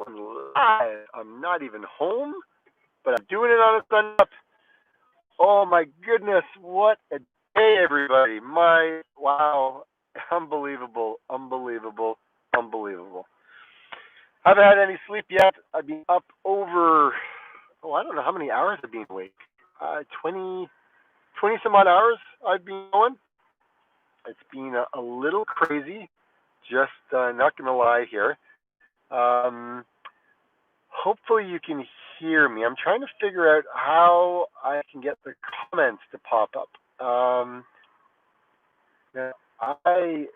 going live. I'm not even home, but I'm doing it on a Sunday. Oh my goodness, what a day, everybody. Wow. Unbelievable, unbelievable, unbelievable. Haven't had any sleep yet. I've been up over, I don't know how many hours I've been awake. 20 some odd hours I've been going. It's been a little crazy, just not going to lie here. Um, Hopefully you can hear me. I'm trying to figure out how I can get the comments to pop up. Now live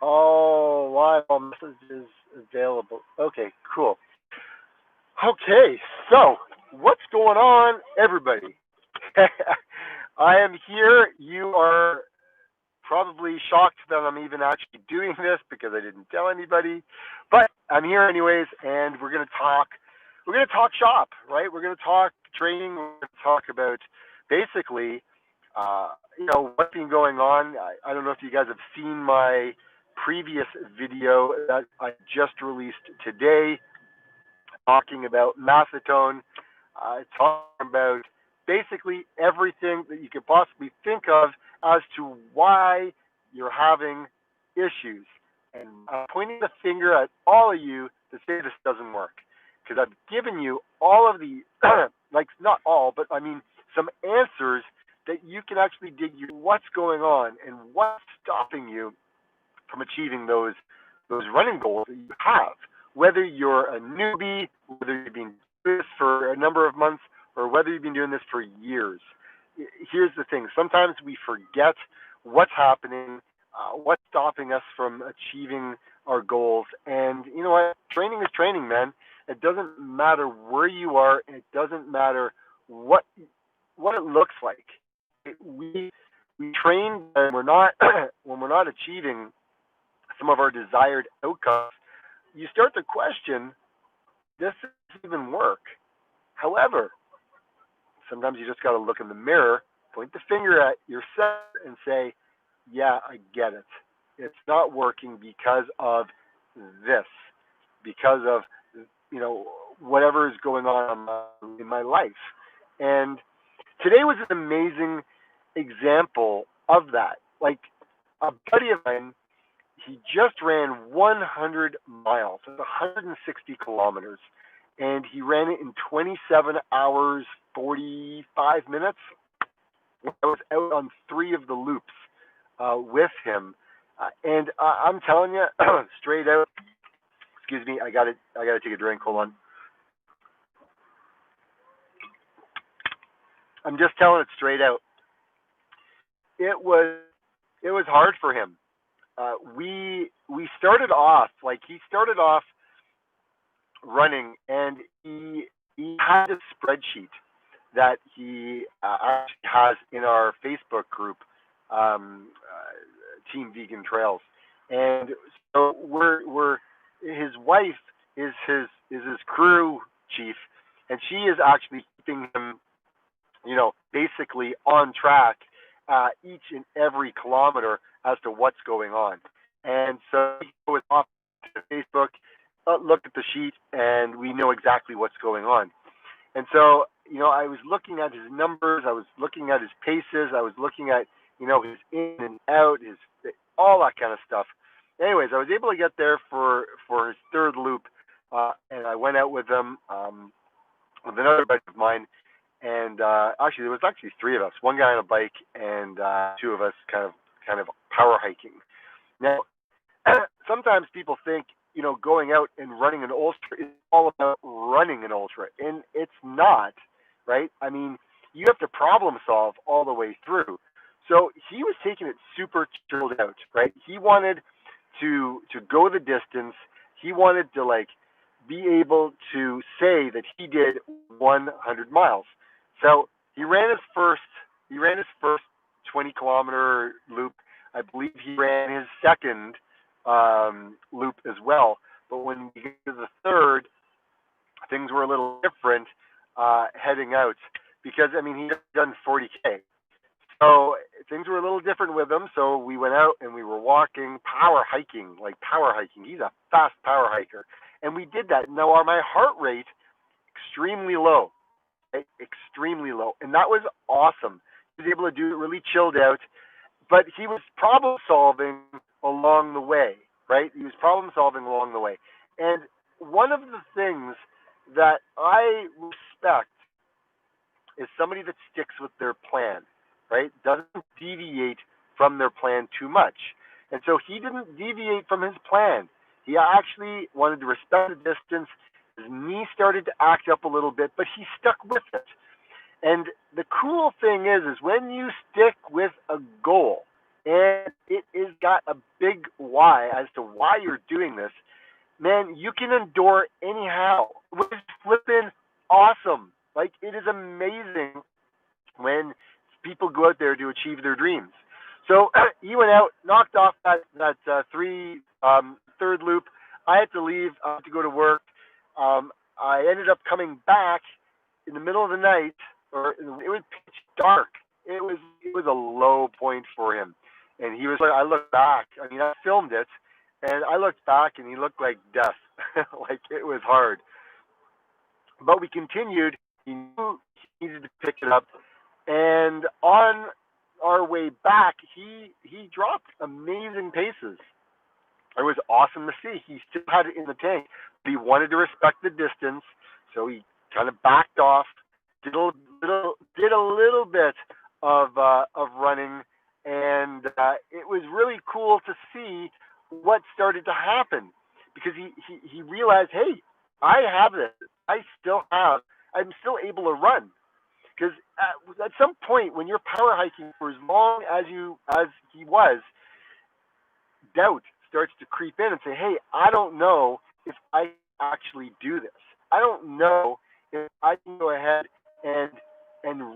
all messages available. Okay, cool. Okay, so what's going on, everybody? I am here. You are probably shocked that I'm even actually doing this because I didn't tell anybody, but I'm here anyways, and we're gonna talk. We're gonna talk shop, right? We're gonna talk training. We're gonna talk about basically, what's been going on. I don't know if you guys have seen my previous video that I just released today, talking about Maffetone, talking about basically everything that you could possibly think of as to why you're having issues. And I'm pointing the finger at all of you to say this doesn't work. Because I've given you all of the, like not all, but I mean some answers that you can actually dig into what's going on and what's stopping you from achieving those running goals that you have. Whether you're a newbie, whether you've been doing this for a number of months, or whether you've been doing this for years. Here's the thing. Sometimes we forget what's happening, what's stopping us from achieving our goals. And you know what? Training is training, man. It doesn't matter where you are. It doesn't matter what it looks like. We train when we're not when we're not achieving some of our desired outcomes. You start to question, does this even work? However, sometimes you just got to look in the mirror, point the finger at yourself, and say, yeah, I get it. It's not working because of this, because of whatever is going on in my life. And today was an amazing example of that. Like a buddy of mine, he just ran 100 miles, 160 kilometers, and he ran it in 27 hours, 45 minutes. I was out on 3 of the loops with him. And I'm telling you, straight out, excuse me, I gotta take a drink. Hold on. I'm just telling it straight out. It was hard for him. We started off he started off running, and he had a spreadsheet that he actually has in our Facebook group, Team Vegan Trails, and so we're his wife is his crew chief, and she is actually keeping him, basically on track each and every kilometer as to what's going on. And so he goes off to Facebook, look at the sheet, and we know exactly what's going on. And so, I was looking at his numbers, I was looking at his paces, I was looking at, his in and out, his all that kind of stuff. Anyways, I was able to get there for his 3rd loop, and I went out with him with another buddy of mine. And actually, there was 3 of us. One guy on a bike, and 2 of us kind of power hiking. Now, sometimes people think, going out and running an ultra is all about running an ultra, and it's not, right? I mean, you have to problem solve all the way through. So he was taking it super chilled out, right? He wanted to go the distance. He wanted to be able to say that he did 100 miles. So he ran his first 20-kilometer loop. I believe he ran his 2nd loop as well. But when we get to the 3rd, things were a little different heading out, because he had done 40K. So things were a little different with him. So we went out and we were walking, power hiking. He's a fast power hiker. And we did that. Now, my heart rate, extremely low, right? Extremely low. And that was awesome. He was able to do it really chilled out, but he was problem solving along the way, right? He was problem solving along the way. And one of the things that I respect is somebody that sticks with their plan, right? Doesn't deviate from their plan too much. And so he didn't deviate from his plan. He actually wanted to respect the distance. His knee started to act up a little bit, but he stuck with it. And the cool thing is when you stick with a goal, and it is got a big why as to why you're doing this, man, you can endure anyhow. Which is flipping awesome. Like, it is amazing when people go out there to achieve their dreams. So he went out, knocked off that third loop. I had to leave to go to work. I ended up coming back in the middle of the night, or it was pitch dark. It was a low point for him, and he was like, I looked back. I mean, I filmed it, and I looked back, and he looked like death. Like, it was hard. But we continued. He knew he needed to pick it up, and on our way back, he dropped amazing paces. It was awesome to see. He still had it in the tank, but he wanted to respect the distance, so he kind of backed off, did a little bit of running, and it was really cool to see what started to happen, because he realized, hey, I have this. I'm still able to run. Because at some point, when you're power hiking for as long as he was, doubt starts to creep in and say, hey, I don't know if I actually do this. I don't know if I can go ahead and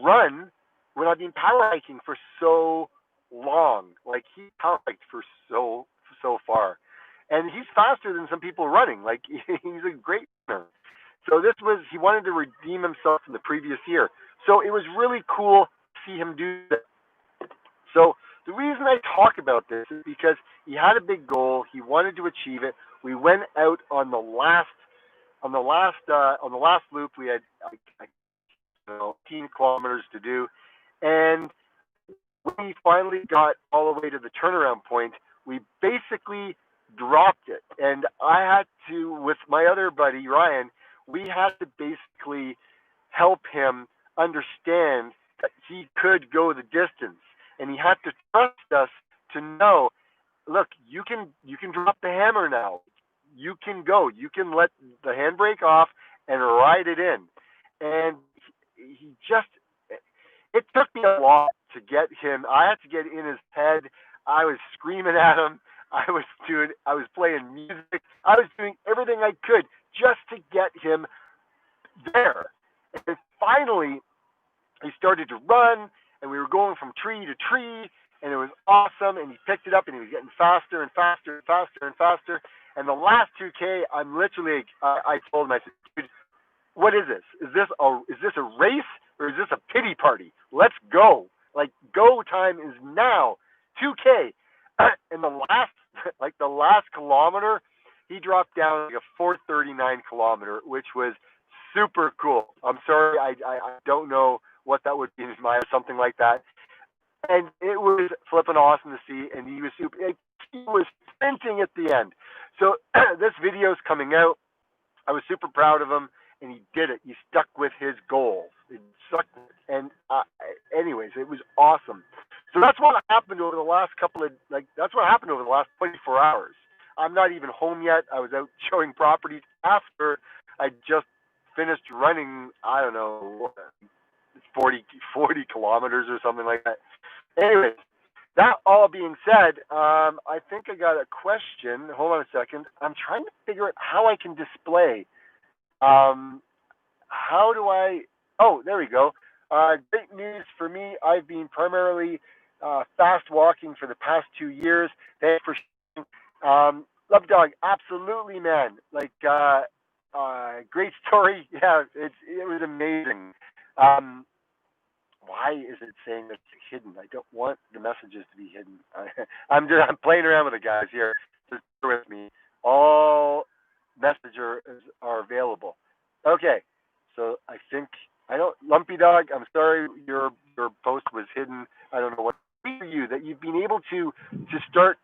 run when I've been power hiking for so long. Like, he power hiked for so far. And he's faster than some people running. Like, he's a great runner. So he wanted to redeem himself from the previous year. So it was really cool to see him do that. So the reason I talk about this is because he had a big goal. He wanted to achieve it. We went out on the last loop. We had 18 kilometers to do, and when we finally got all the way to the turnaround point, we basically dropped it. And I had to, with my other buddy Ryan, we had to basically help him understand that he could go the distance, and he had to trust us to know, look, you can drop the hammer now. You can go. You can let the handbrake off and ride it in. And it took me a lot to get him. I had to get in his head. I was screaming at him. I was playing music. I was doing everything I could just to get him there. And finally, he started to run, and we were going from tree to tree, and it was awesome. And he picked it up, and he was getting faster and faster and faster and faster. And the last 2K, I'm literally, I told him, I said, dude, what is this? Is this a race, or is this a pity party? Let's go. Like, go time is now. 2K. And the last kilometer, he dropped down like a 4:39 kilometer, which was super cool. I'm sorry, I don't know what that would be in his mind, something like that. And it was flipping awesome to see, and he was sprinting at the end. So this video is coming out. I was super proud of him, and he did it. He stuck with his goals. And anyways, it was awesome. So that's what happened over the last that's what happened over the last 24 hours. I'm not even home yet. I was out showing properties after I just finished running, I don't know, 40 kilometers or something like that. Anyways, that all being said, I think I got a question. Hold on a second. I'm trying to figure out how I can display. How do I? Oh, there we go. Great news for me. I've been primarily fast walking for the past 2 years. Thanks for sharing. Love Dog, absolutely, man. Like, great story. Yeah, it was amazing. Why is it saying it's hidden? I don't want the messages to be hidden. I'm playing around with the guys here. Just bear with me. All messages are available. Okay, so I think I don't. Lumpy Dog, I'm sorry, your post was hidden. I don't know what for you that you've been able to start,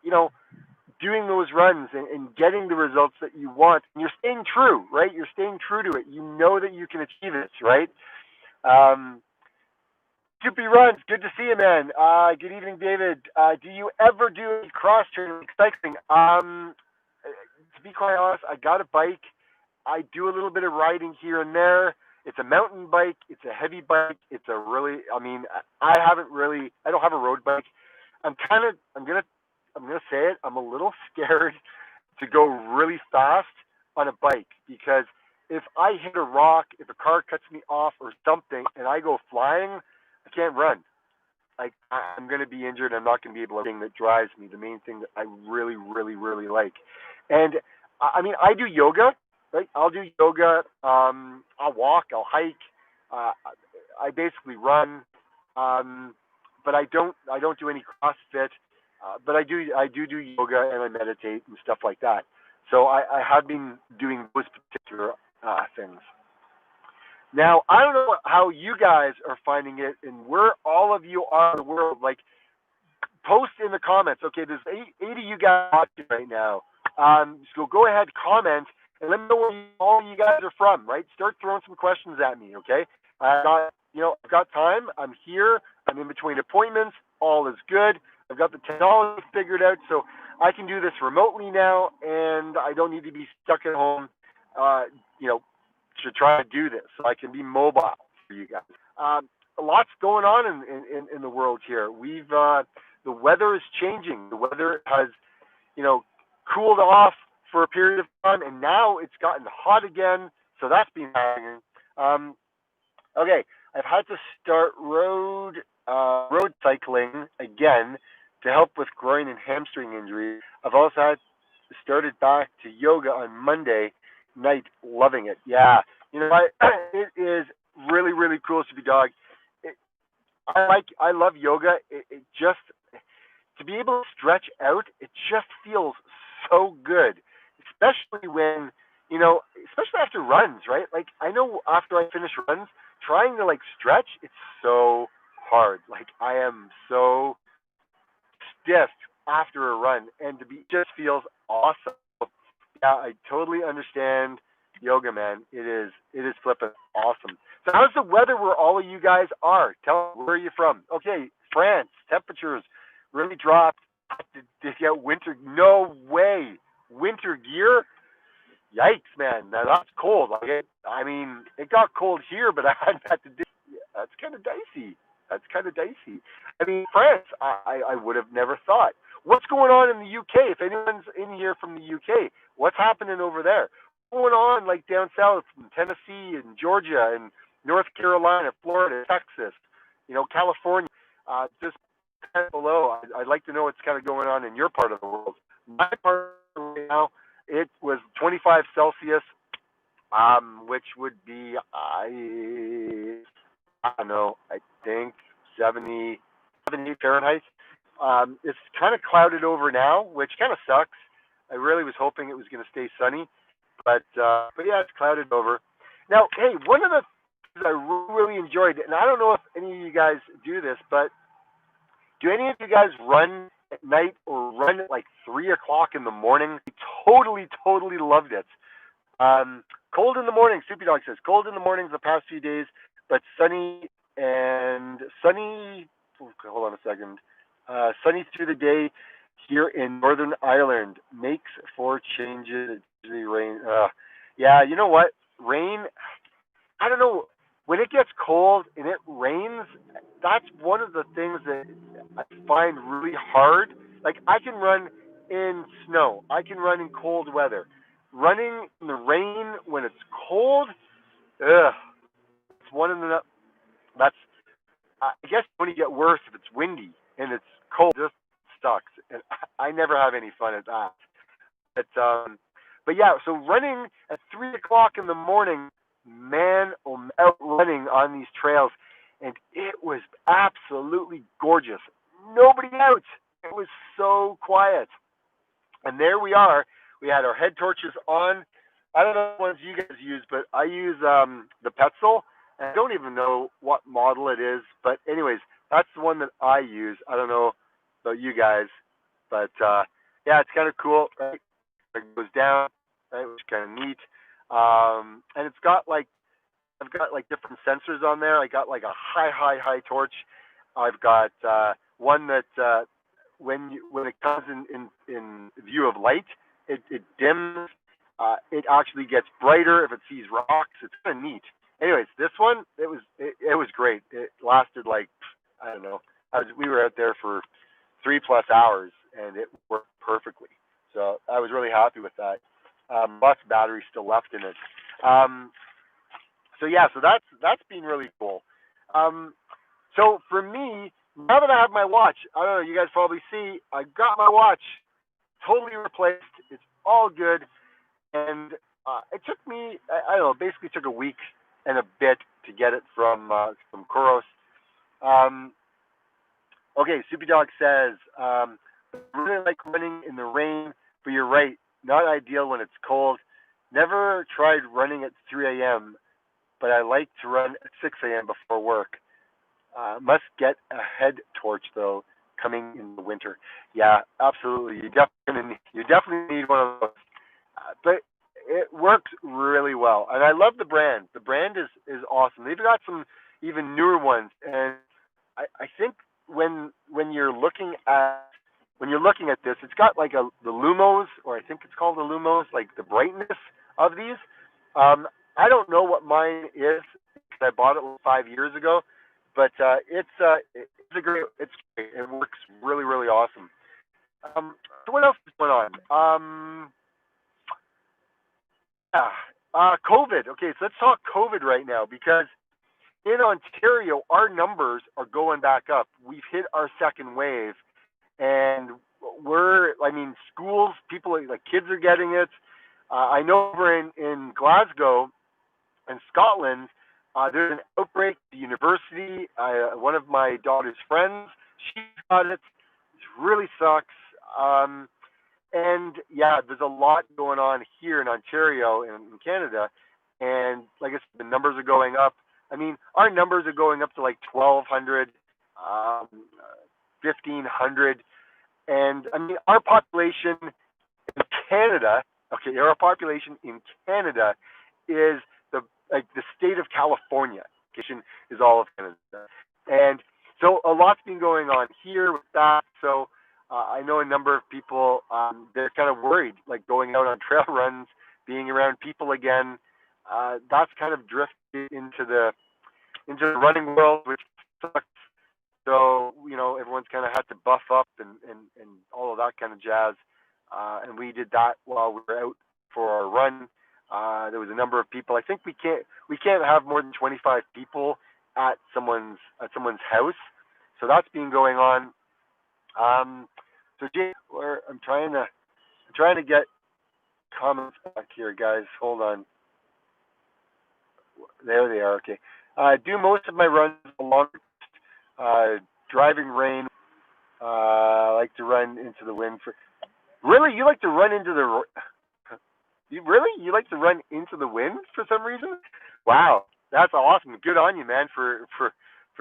doing those runs and getting the results that you want. And you're staying true, right? You're staying true to it. You know that you can achieve it, right? Um, Soupy Runs, good to see you, man. Good evening, David. Do you ever do cross training like cycling? To be quite honest, I got a bike. I do a little bit of riding here and there. It's a mountain bike. It's a heavy bike. It's a really, I mean, I don't have a road bike. I'm gonna say it. I'm a little scared to go really fast on a bike because if I hit a rock, if a car cuts me off or something, and I go flying, I can't run. Like I'm gonna be injured. I'm not gonna be able to. Thing that drives me, the main thing that I really, really, really like, and I mean, I do yoga. Right? I'll do yoga. I'll walk. I'll hike. Uh, I basically run, but I don't do any CrossFit. But I do yoga and I meditate and stuff like that. So I have been doing those particular things. Now I don't know how you guys are finding it and where all of you are in the world. Like post in the comments. Okay, there's eight of you guys watching right now. So go ahead, comment, and let me know where all you guys are from. Right, start throwing some questions at me. Okay, I've got time. I'm here. I'm in between appointments. All is good. I've got the technology figured out, so I can do this remotely now, and I don't need to be stuck at home. Uh, you know, to try to do this, so I can be mobile for you guys. Lots going on in the world here. The weather is changing. The weather has, cooled off for a period of time, and now it's gotten hot again. So that's been happening. Um, okay, I've had to start road cycling again to help with groin and hamstring injuries. I've also started back to yoga on Monday night, loving it. Yeah, what? It is really really cool to be dog. It, I love yoga. It just to be able to stretch out, it just feels so good, especially when especially after runs, right? Like I know after I finish runs, trying to like stretch, it's so hard. Like I am so stiff after a run, and to be just feels awesome. Yeah, I totally understand yoga, man. It is flipping awesome. So how's the weather where all of you guys are? Tell me, where are you from? Okay, France. Temperatures really dropped. Did you get winter? No way. Winter gear? Yikes, man. Now that's cold. I mean, it got cold here, but I hadn't had to do. That's kind of dicey. That's kind of dicey. I mean, France. I would have never thought. What's going on in the UK? If anyone's in here from the UK, what's happening over there? What's going on like down south in Tennessee and Georgia and North Carolina, Florida, Texas, California. Just kind of below. I'd like to know what's kind of going on in your part of the world. My part right now, it was 25 Celsius, which would be I don't know, I think 70 Fahrenheit. It's kind of clouded over now, which kind of sucks. I really was hoping it was going to stay sunny, but yeah, it's clouded over. Now, hey, one of the things I really enjoyed, and I don't know if any of you guys do this, but do any of you guys run at night or run at like 3 o'clock in the morning? I totally loved it. Cold in the morning, Soupy Dog says, cold in the mornings the past few days, but sunny. Hold on a second. Sunny through the day here in Northern Ireland. Makes for changes. Usually rain. Yeah, you know what? Rain. I don't know. When it gets cold and it rains, that's one of the things that I find really hard. Like I can run in snow. I can run in cold weather. Running in the rain when it's cold, ugh. It's one of the. That's. I guess it's going to get worse if it's windy and it's cold. It just sucks, and I never have any fun at that. But yeah. So running at 3 o'clock in the morning, man, out running on these trails, and it was absolutely gorgeous. Nobody out. It was so quiet. And there we are. We had our head torches on. I don't know what ones you guys use, but I use the Petzl. And I don't even know what model it is, but anyways, that's the one that I use. I don't know about you guys, but yeah, it's kind of cool. Right? It goes down, right, which is kind of neat. And it's got like I've got like different sensors on there. I got like a high torch. I've got one that when it comes in view of light, it dims. It actually gets brighter if it sees rocks. It's kind of neat. Anyways, this one it was great. It lasted like I don't know. We were out there for 3+ hours and it worked perfectly. So I was really happy with that. Lots of battery still left in it. Um, so yeah, so that's been really cool. Um, so for me, now that I have my watch, I don't know, you guys probably see, I got my watch totally replaced. It's all good, and it took me, I don't know, basically took a week and a bit to get it from Kuros. Um, okay, Super Dog says, I really like running in the rain, but you're right, not ideal when it's cold. Never tried running at 3 a.m., but I like to run at 6 a.m. before work. Must get a head torch though, coming in the winter. Yeah, absolutely. You definitely need one of those. But it works really well, and I love the brand. The brand is awesome. They've got some even newer ones, and I think when you're looking at this, it's got like the Lumos, or I think it's called the Lumos, like the brightness of these. I don't know what mine is because I bought it like 5 years ago, but it's great. It works really awesome. So what else is going on? Yeah, COVID. Okay, so let's talk COVID right now because in Ontario, our numbers are going back up. We've hit our second wave, and I mean, schools, people, like kids are getting it. I know over in Glasgow, in Scotland, there's an outbreak at the university. One of my daughter's friends, she got it. It really sucks. And yeah, there's a lot going on here in Ontario and in Canada. And like I said, the numbers are going up. I mean, our numbers are going up to like 1,200, 1,500. And I mean, our population in Canada, okay, our population in Canada is the state of California. Is all of Canada, and so a lot's been going on here with that. So I know a number of people they're kind of worried, like going out on trail runs, being around people again. That's kind of drifted into the running world, which sucks. So everyone's kind of had to buff up and all of that kind of jazz. And we did that while we were out for our run. There was a number of people. I think we can't have more than 25 people at someone's house. So that's been going on. So Jay, I'm trying to get comments back here, guys. Hold on. There they are. Okay. Do most of my runs along driving rain. I like to run into the wind for. Really, you like to run into the. You like to run into the wind for some reason? Wow, that's awesome. Good on you, man, for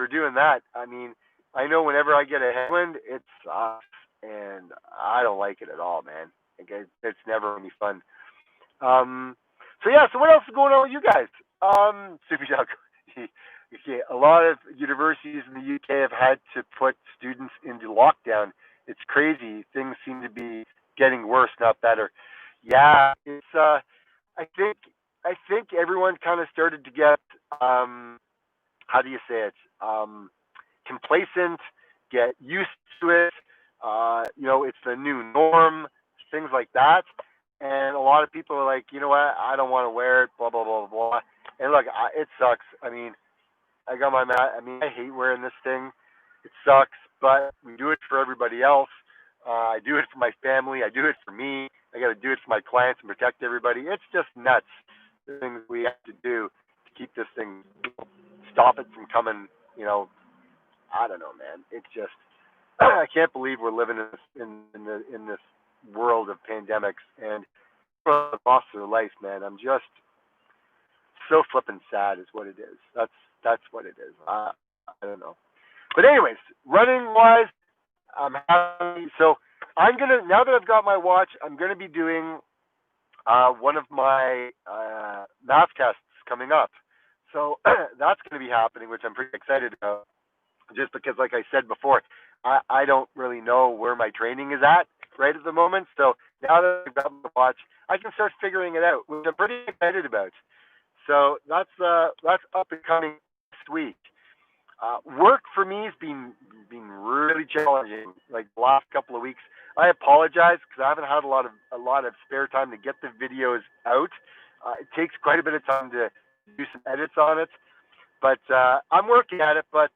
doing that. I mean, I know whenever I get a headwind, it sucks, and I don't like it at all, man. It's never any fun. So yeah, so what else is going on with you guys? Super Doug. Okay, a lot of universities in the UK have had to put students into lockdown. It's crazy. Things seem to be getting worse, not better. Yeah, it's I think everyone kind of started to get how do you say it? Complacent, get used to it. It's the new norm, things like that. And a lot of people are like, you know what? I don't want to wear it. Blah blah blah blah. And look, it sucks. I mean, I got my mat. I mean, I hate wearing this thing. It sucks, but we do it for everybody else. I do it for my family. I do it for me. I got to do it for my clients and protect everybody. It's just nuts. The things we have to do to keep this thing, stop it from coming. I don't know, man. It's just I can't believe we're living in this world of pandemics, and lost their life, man. I'm just so flippin' sad is what it is. That's what it is. I don't know. But anyways, running wise, I'm happy. So I'm gonna, now that I've got my watch, I'm gonna be doing one of my math tests coming up. So that's gonna be happening, which I'm pretty excited about. Just because, like I said before, I don't really know where my training is at right at the moment. So now that I've got my watch, I can start figuring it out, which I'm pretty excited about. So that's up and coming this week. Work for me has been really challenging. Like the last couple of weeks, I apologize because I haven't had a lot of spare time to get the videos out. It takes quite a bit of time to do some edits on it, but I'm working at it. But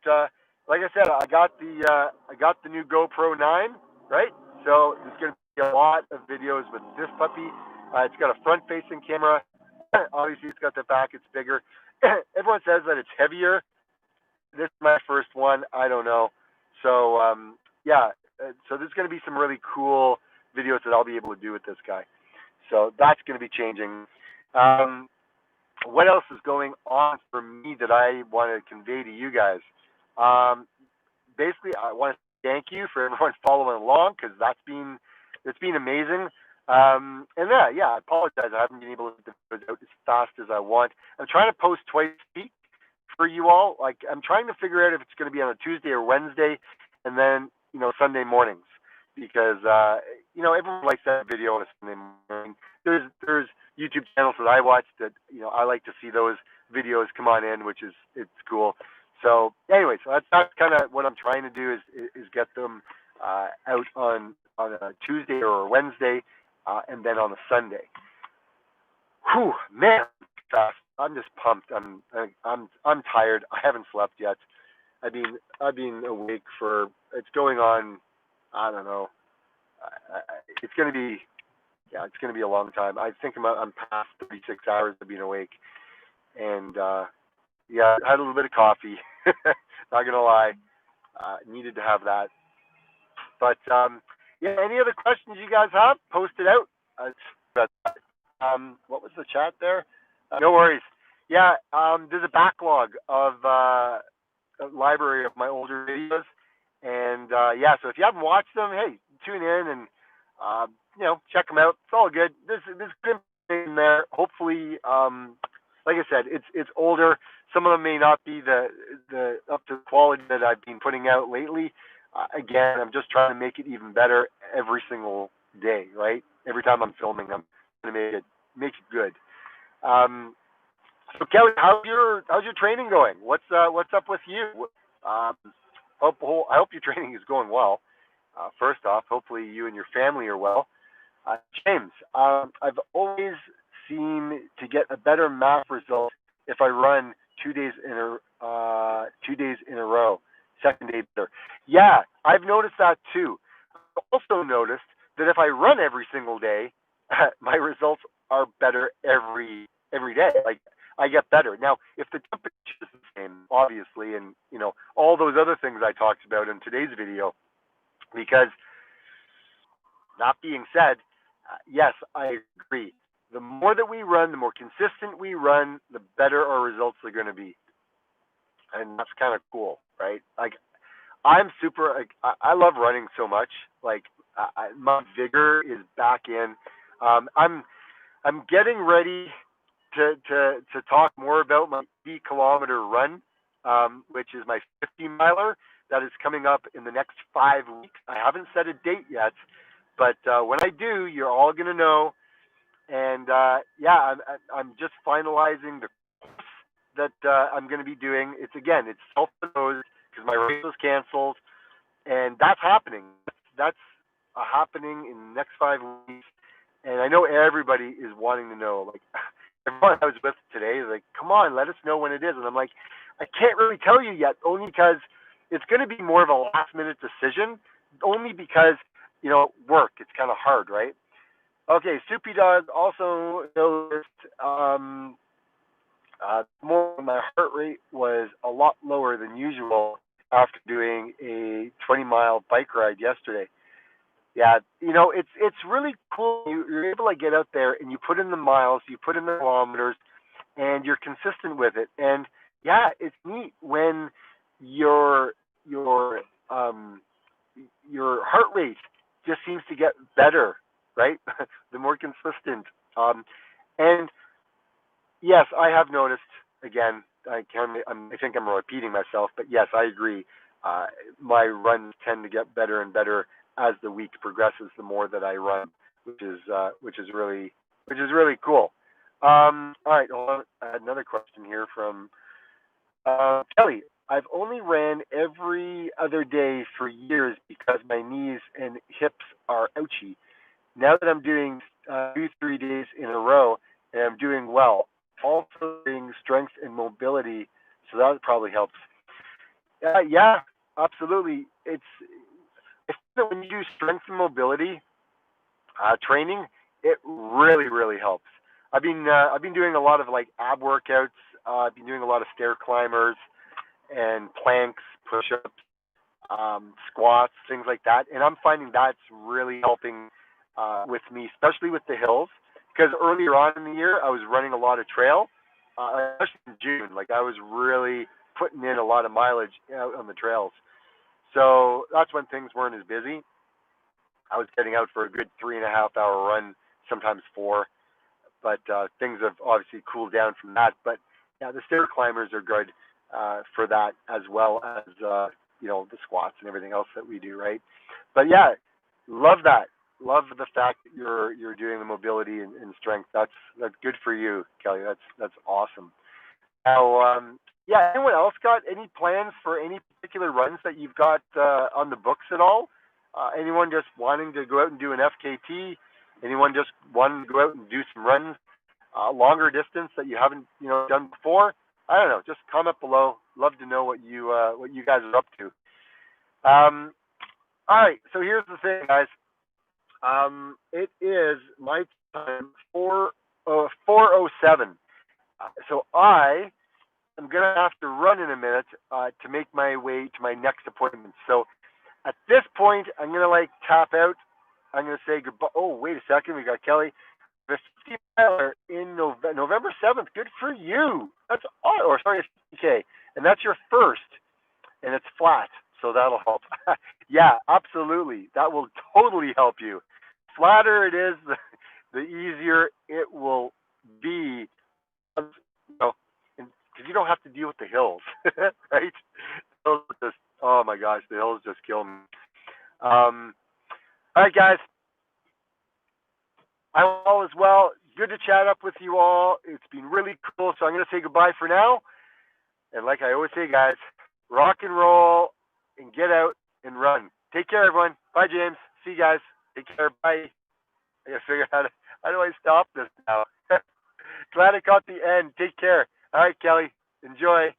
like I said, I got the new GoPro 9, right? So there's going to be a lot of videos with this puppy. It's got a front-facing camera. Obviously, it's got the back. It's bigger. Everyone says that it's heavier. This is my first one. I don't know. So yeah. So there's going to be some really cool videos that I'll be able to do with this guy. So that's going to be changing. Um, what else is going on for me that I want to convey to you guys? Um, Basically, I want to thank you for everyone following along because it's been amazing. And yeah, I apologize. I haven't been able to get the videos out as fast as I want. I'm trying to post twice a week for you all. Like I'm trying to figure out if it's going to be on a Tuesday or Wednesday, and then Sunday mornings because everyone likes that video on a Sunday morning. There's YouTube channels that I watch that I like to see those videos come on in, which is it's cool. So anyway, so that's kind of what I'm trying to do is get them out on a Tuesday or a Wednesday, and then on a Sunday. Whew, man, I'm just pumped. I'm tired. I haven't slept yet. I've been awake for it's going on. I don't know. It's gonna be it's gonna be a long time. I think I'm past 36 hours of being awake, and yeah, I had a little bit of coffee. Not gonna lie, needed to have that. But yeah, any other questions you guys have? Post it out. What was the chat there? No worries. Yeah, there's a backlog of a library of my older videos, and yeah, so if you haven't watched them, hey, tune in and check them out. It's all good. There's good in there. Hopefully, like I said, it's older. Some of them may not be the up to the quality that I've been putting out lately. Again, I'm just trying to make it even better every single day, right? Every time I'm filming, I'm going to make it good. So Kelly, how's your training going? What's up with you? I hope your training is going well. First off, hopefully you and your family are well. James, I've always seemed to get a better math result if I run 2 days in a row. Second day better. Yeah, I've noticed that too. I've also noticed that if I run every single day, my results are better every day. Like I get better. Now, if the temperature is the same, obviously, and all those other things I talked about in today's video, because that being said, yes, I agree. The more that we run, the more consistent we run, the better our results are going to be, and that's kind of cool, right? Like I'm super. Like, I love running so much. Like my vigor is back in. I'm getting ready to talk more about my 50-kilometer run, which is my 50-miler that is coming up in the next 5 weeks. I haven't set a date yet, but when I do, you're all gonna know. And yeah, I'm just finalizing the course that I'm going to be doing. It's self-imposed because my race was canceled, and that's happening. That's happening in the next 5 weeks. And I know everybody is wanting to know. Like everyone I was with today is like, "Come on, let us know when it is." And I'm like, I can't really tell you yet, only because it's going to be more of a last-minute decision. Only because work. It's kind of hard, right? Okay, Soupy Dog also noticed my heart rate was a lot lower than usual after doing a 20-mile bike ride yesterday. Yeah, it's really cool. You're able to get out there and you put in the miles, you put in the kilometers, and you're consistent with it. And yeah, it's neat when your your um your heart rate just seems to get better, right? The more consistent. Um, and yes, I have noticed again. I think I'm repeating myself, but yes, I agree. Uh, my runs tend to get better and better as the week progresses. The more that I run, which is really cool. All right, hold on. I had another question here from Kelly. I've only ran every other day for years because my knees and hips are ouchy. Now that I'm doing 2, 3 days in a row and I'm doing well, also doing strength and mobility, so that probably helps. Yeah, absolutely. I think that when you do strength and mobility training, it really helps. I've been doing a lot of like ab workouts. I've been doing a lot of stair climbers and planks, push-ups, squats, things like that. And I'm finding that's really helping with me, especially with the hills. Because earlier on in the year, I was running a lot of trail, especially in June. Like I was really putting in a lot of mileage out on the trails. So that's when things weren't as busy. I was getting out for a good 3.5 hour run, sometimes four. But things have obviously cooled down from that. But yeah, the stair climbers are good for that as well as the squats and everything else that we do, right? But yeah, love that. Love the fact that you're doing the mobility and strength. That's good for you, Kelly. That's awesome. Now, yeah, anyone else got any plans for any particular runs that you've got on the books at all? Anyone just wanting to go out and do an FKT? Anyone just wanting to go out and do some runs, longer distance that you haven't done before? I don't know. Just comment below. Love to know what you guys are up to. All right. So here's the thing, guys. It is my time 4:07. So I'm gonna have to run in a minute to make my way to my next appointment. So at this point, I'm gonna like tap out. I'm gonna say goodbye. Oh, wait a second, we got Kelly. The 50 miler in November 7th. Good for you. That's or sorry, 50K, and that's your first, and it's flat, so that'll help. Yeah, absolutely. That will totally help you. Flatter it is, the easier it will be. Because you don't have to deal with the hills, right? The hills just, oh my gosh, the hills just kill me. All right, guys. I'm all as well. Good to chat up with you all. It's been really cool. So I'm going to say goodbye for now. And like I always say, guys, rock and roll and get out and run. Take care, everyone. Bye, James. See you guys. Take care. Bye. I got to figure out how do I stop this now. Glad I caught the end. Take care. All right, Kelly. Enjoy.